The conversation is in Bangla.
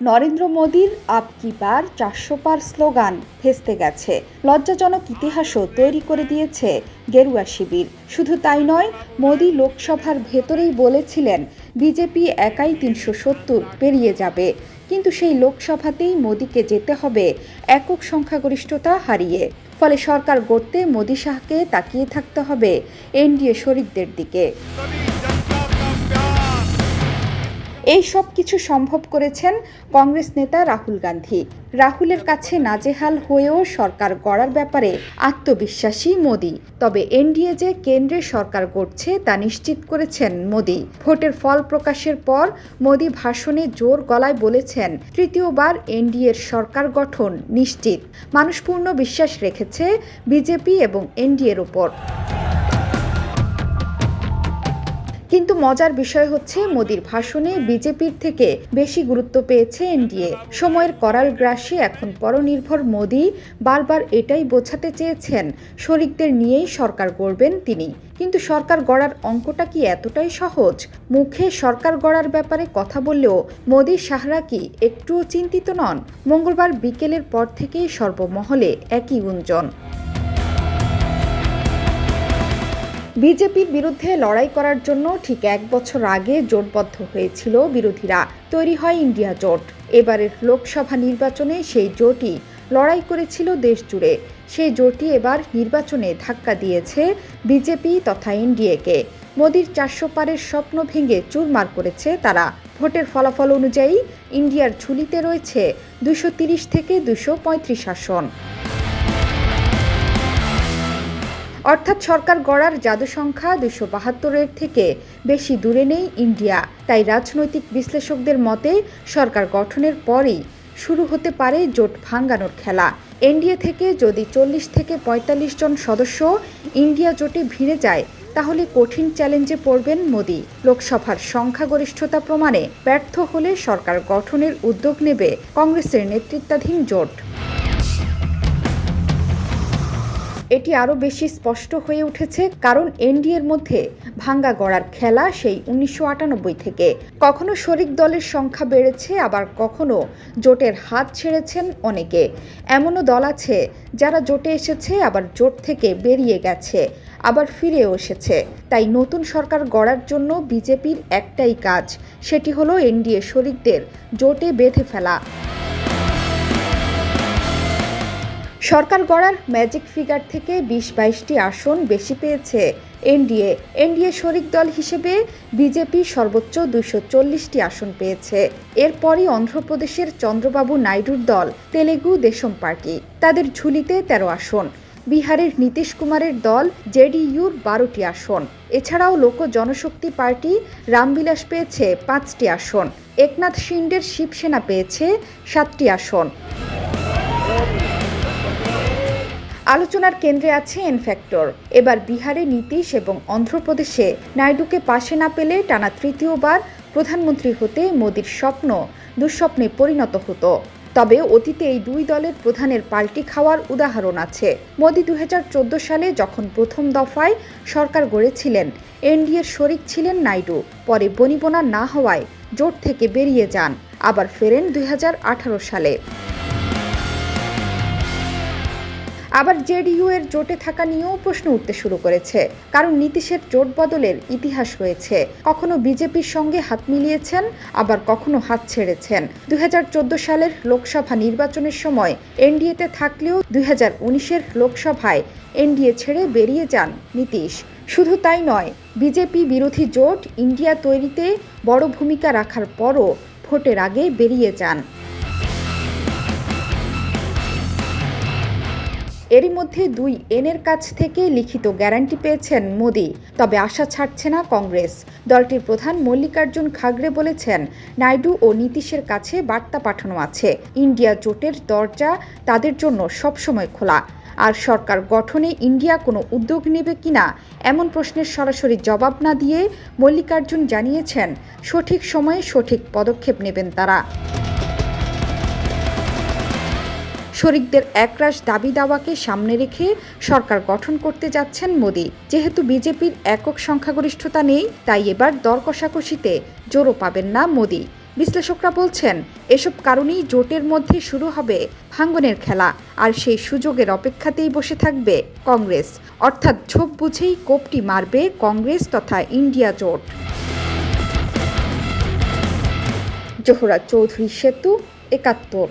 নরেন্দ্র মোদীর আব কি বার 400 পার স্লোগান ভেস্তে গেছে। লজ্জাজনক ইতিহাসও তৈরি করে দিয়েছে গেরুয়া শিবির। শুধু তাই নয়, মোদী লোকসভার ভেতরেই বলেছিলেন বিজেপি একাই 370 পেরিয়ে যাবে। কিন্তু সেই লোকসভাতেই মোদীকে যেতে হবে একক সংখ্যাগরিষ্ঠতা হারিয়ে। ফলে সরকার গড়তে মোদী শাহকে তাকিয়ে থাকতে হবে এনডিএ শরিকদের দিকে। এই সব কিছু সম্ভব করেছেন কংগ্রেস নেতা রাহুল গান্ধী। রাহুলের কাছে নাজেহাল হয়েও সরকার গড়ার ব্যাপারে আত্মবিশ্বাসী মোদী। তবে এনডিএ যে কেন্দ্রে সরকার গড়ছে তা নিশ্চিত করেছেন মোদী। ভোটের ফল প্রকাশের পর মোদী ভাষণে জোর গলায় বলেছেন, তৃতীয়বার এনডিএর সরকার গঠন নিশ্চিত। মানুষ পূর্ণ বিশ্বাস রেখেছে বিজেপি এবং এনডিএর উপর। কিন্তু মজার বিষয় হচ্ছে, মোদীর ভাষণে বিজেপির থেকে বেশি গুরুত্ব পেয়েছে এনডিএ। সময়ের করাল গ্রাসে এখন পরনির্ভর মোদী বারবার এটাই বোঝাতে চেয়েছেন শরিকদের নিয়েই সরকার গড়বেন তিনি। কিন্তু সরকার গড়ার অঙ্কটা কি এতটাই সহজ? মুখে সরকার গড়ার ব্যাপারে কথা বললেও মোদী শাহরা কি একটুও চিন্তিত নন? মঙ্গলবার বিকেলের পর থেকেই সর্বমহলে একই গুঞ্জন। বিজেপির বিরুদ্ধে লড়াই করার জন্য ঠিক 1 বছর আগে জোটবদ্ধ হয়েছিল বিরোধীরা। তৈরি হয় ইন্ডিয়া জোট। এবারের লোকসভা নির্বাচনে সেই জোটই লড়াই করেছিল দেশ জুড়ে। সেই জোটই এবার নির্বাচনে ধাক্কা দিয়েছে বিজেপি তথা এনডিএকে। মোদীর 400 পারের স্বপ্ন ভেঙে চুরমার করেছে তারা। ভোটের ফলাফল অনুযায়ী ইন্ডিয়ার ঝুলিতে রয়েছে 230 থেকে 235 আসন। অর্থাৎ সরকার গড়ার জাদু সংখ্যা 272-এর থেকে বেশি দূরে নেই ইন্ডিয়া। তাই রাজনৈতিক বিশ্লেষকদের মতে সরকার গঠনের পরেই শুরু হতে পারে জোট ভাঙানোর খেলা। এনডিএ থেকে যদি 40 থেকে 45 জন সদস্য ইন্ডিয়া জোটে ভিড়ে যায়, তাহলে কঠিন চ্যালেঞ্জে পড়বেন মোদী। লোকসভার সংখ্যাগরিষ্ঠতা প্রমাণে ব্যর্থ হলে সরকার গঠনের উদ্যোগ নেবে কংগ্রেসের নেতৃত্বাধীন জোট। এটি আরও বেশি স্পষ্ট হয়ে উঠেছে কারণ এনডিএর মধ্যে ভাঙ্গা গড়ার খেলা সেই 1998 থেকে। কখনো শরিক দলের সংখ্যা বেড়েছে, আবার কখনো জোটের হাত ছেড়েছেন অনেকে। এমনও দল আছে যারা জোটে এসেছে, আবার জোট থেকে বেরিয়ে গেছে, আবার ফিরেও এসেছে। তাই নতুন সরকার গড়ার জন্য বিজেপির একটাই কাজ, সেটি হলো এনডিএ শরিকদের জোটে বেঁধে ফেলা। সরকার গড়ার ম্যাজিক ফিগার থেকে 20-22টি আসন বেশি পেয়েছে এনডিএ শরিক দল হিসেবে বিজেপি সর্বোচ্চ 240টি আসন পেয়েছে। এরপরই অন্ধ্রপ্রদেশের চন্দ্রবাবু নাইডুর দল তেলেগু দেশম পার্টি, তাদের ঝুলিতে 13 আসন। বিহারের নীতিশ কুমারের দল জেডিইউর 12টি আসন। এছাড়াও লোক জনশক্তি পার্টি রামবিলাস পেয়েছে 5টি আসন। একনাথ শিন্ডের শিবসেনা পেয়েছে 7টি আসন। আলোচনার কেন্দ্রে আছে এনফ্যাক্টর। এবার বিহারে নীতিশ এবং অন্ধ্রপ্রদেশে নাইডুকে পাশে না পেলে টানা তৃতীয়বার প্রধানমন্ত্রী হতে মোদীর স্বপ্ন দুঃস্বপ্নে পরিণত হতো। তবে অতীতে এই দুই দলের প্রধানের পাল্টি খাওয়ার উদাহরণ আছে। মোদী 2014 সালে যখন প্রথম দফায় সরকার গড়েছিলেন, এনডিএর শরিক ছিলেন নাইডু। পরে বনিবনা না হওয়ায় জোট থেকে বেরিয়ে যান, আবার ফেরেন 2018 সালে। আবার জেডিইউ এর জোটে থাকা নিয়েও প্রশ্ন উঠতে শুরু করেছে, কারণ নীতিশের জোট বদলের ইতিহাস রয়েছে। কখনো বিজেপির সঙ্গে হাত মিলিয়েছেন, আবার কখনো হাত ছেড়েছেন। 2014 সালের লোকসভা নির্বাচনের সময় এনডিএতে থাকলেও 2019-এর লোকসভায় এনডিএ ছেড়ে বেরিয়ে যান নীতিশ। শুধু তাই নয়, বিজেপি বিরোধী জোট ইন্ডিয়া তৈরিতে বড় ভূমিকা রাখার পরও ভোটের আগে বেরিয়ে যান। এরই মধ্যে 2N'র কাছ থেকে লিখিত গ্যারান্টি পেয়েছেন মোদী। তবে আশা ছাড়ছে না কংগ্রেস। দলটির প্রধান মল্লিকার্জুন খাড়গে বলেছেন, নাইডু ও নীতিশের কাছে বার্তা পাঠানো আছে, ইন্ডিয়া জোটের দরজা তাদের জন্য সবসময় খোলা। আর সরকার গঠনে ইন্ডিয়া কোনো উদ্যোগ নেবে কিনা এমন প্রশ্নের সরাসরি জবাব না দিয়ে মল্লিকার্জুন জানিয়েছেন, সঠিক সময়ে সঠিক পদক্ষেপ নেবেন তারা। শরিকদের একরাশ দাবি দাওয়াকে সামনে রেখে সরকার গঠন করতে যাচ্ছেন মোদী। যেহেতু বিজেপির একক সংখ্যাগরিষ্ঠতা নেই, তাই এবার দর কষাকষিতে জোরও পাবেন না মোদী। বিশ্লেষকরা বলছেন, এসব কারণেই জোটের মধ্যে শুরু হবে ভাঙ্গনের খেলা, আর সেই সুযোগের অপেক্ষাতেই বসে থাকবে কংগ্রেস। অর্থাৎ ঝোপ বুঝেই কোপটি মারবে কংগ্রেস তথা ইন্ডিয়া জোট। জোহরা চৌধুরী সেতু, ৭১।